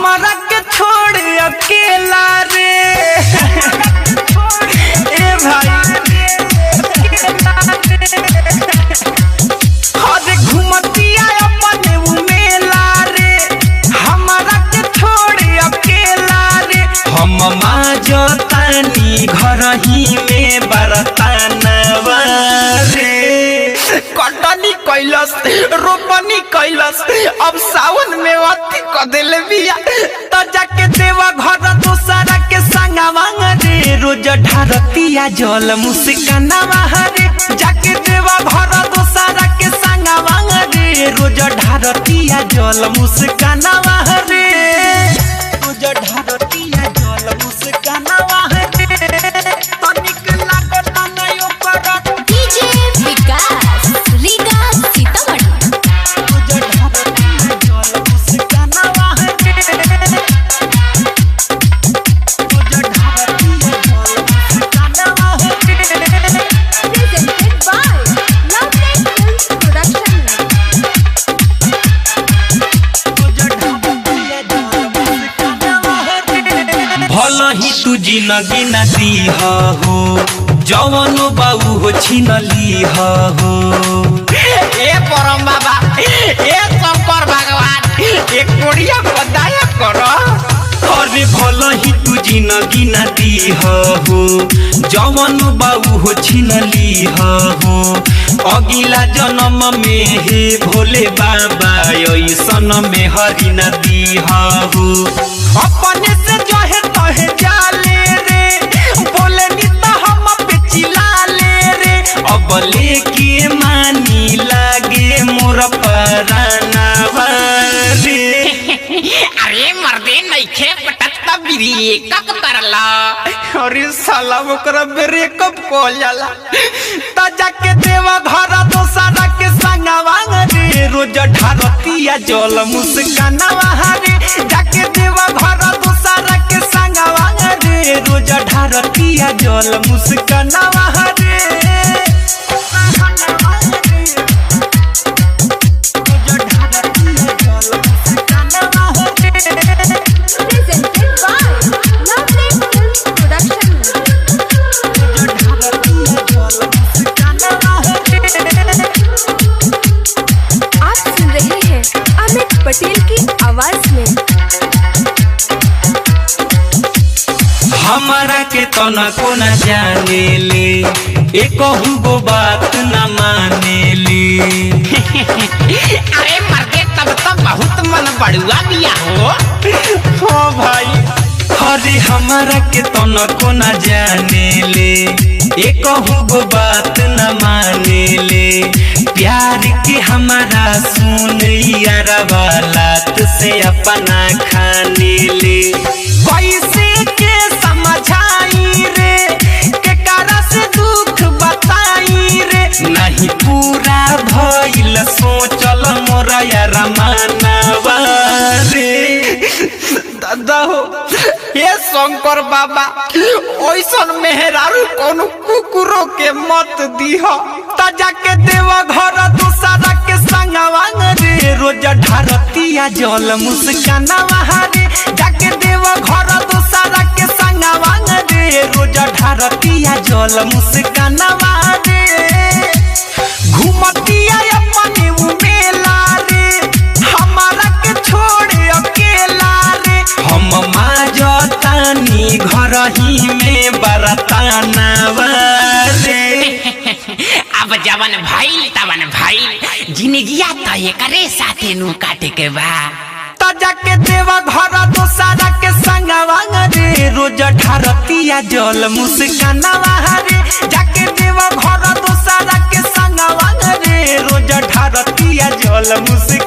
हमारा के छोड़ अकेला रे ए भाई अरे घूमतिया अपने उमेला रे हमारा के छोड़ अकेला रे हम माजतानी घर ही में बरतानवा रे कटनी कैलस रोपनी कैलस अब सावन में अति क देले बिया त जाके देवा घर दोसरा के संगवा रे रोज ढारतिया जल मुस्कानवा रे जाके देवा घर दोसरा के संगवा रे रोज ढारतिया जल मुस्कानवा रे रोज ढारतिया जल मुस्कानवा रे तनिक लागत नहीं ओकर डीजे विकास रीगा सीतामढ़ी ही तू जिंदगी न दी हो जवानो बाबू हो छीन ली हो ए परम बाबा ए शंकर भगवान एक कोड़िया बदाया करो अरे भला ही तू जिंदगी न दी हो जवानो बाबू हो छीन ली हो अगिला जन्म में हे भोले बाबा ऐसन में हरि न दी हो अपने से जो है तहे जाले रे बोले नी तो हम पे चिल्ला ले रे अब लेके मानी लागे मोर परानवा रे अरे मर्दे नइखे पटत ब्रेकअप करला अरे साला ओकरा ब्रेकअप कोल जाला त जाके देवा घर दोसरा के संगवा रे रोज ढारतिया जल मुस्कानवा रे जाके देवा घर दोसरा के संगवा रे रोज ढारतिया जल मुस्कानवा रे पटेल की आवाज में हमारा के तना को न जाने ले एक गो बात न माने ले अरे मर्दे तब तो बहुत मन बड़ुआ बिया हो भाई अरे हमारा के तना को न जाने ले एक गो बात न माने ले प्यार के हमारा सुन यारा वालात से अपना खाने ले कैसे के समझाई रे के कारा से दुख बताई रे नहीं पूरा भइल सोचल मोरा यारा मानवा रे दादा हो ये शंकर बाबा ओइसन मेहरारू कोनो कुकुरो के मत दीह त जाके देवा घर दोसरा के संगवा रे रोज ढारतिया जल मुस्कानवा रे जाके देवा घर दोसरा के संगवा रे रोज ढारतिया जल मुस्कानवा रे घूमतिया अपने उमेला रे हमारा के छोड़ अकेला रे हम माजतानी घर ही में बरतानवा रे अब जवन भाई तवन भाई जिंदगिया तो एकरे साथे नु काटे के बा त जाके देवा घर दोसरा के संगवा रे रोज ढारतिया जल मुस्कानवा रे जाके देवा घर दोसरा के संगवा रे रोज ढारतिया जल मुस्कानवा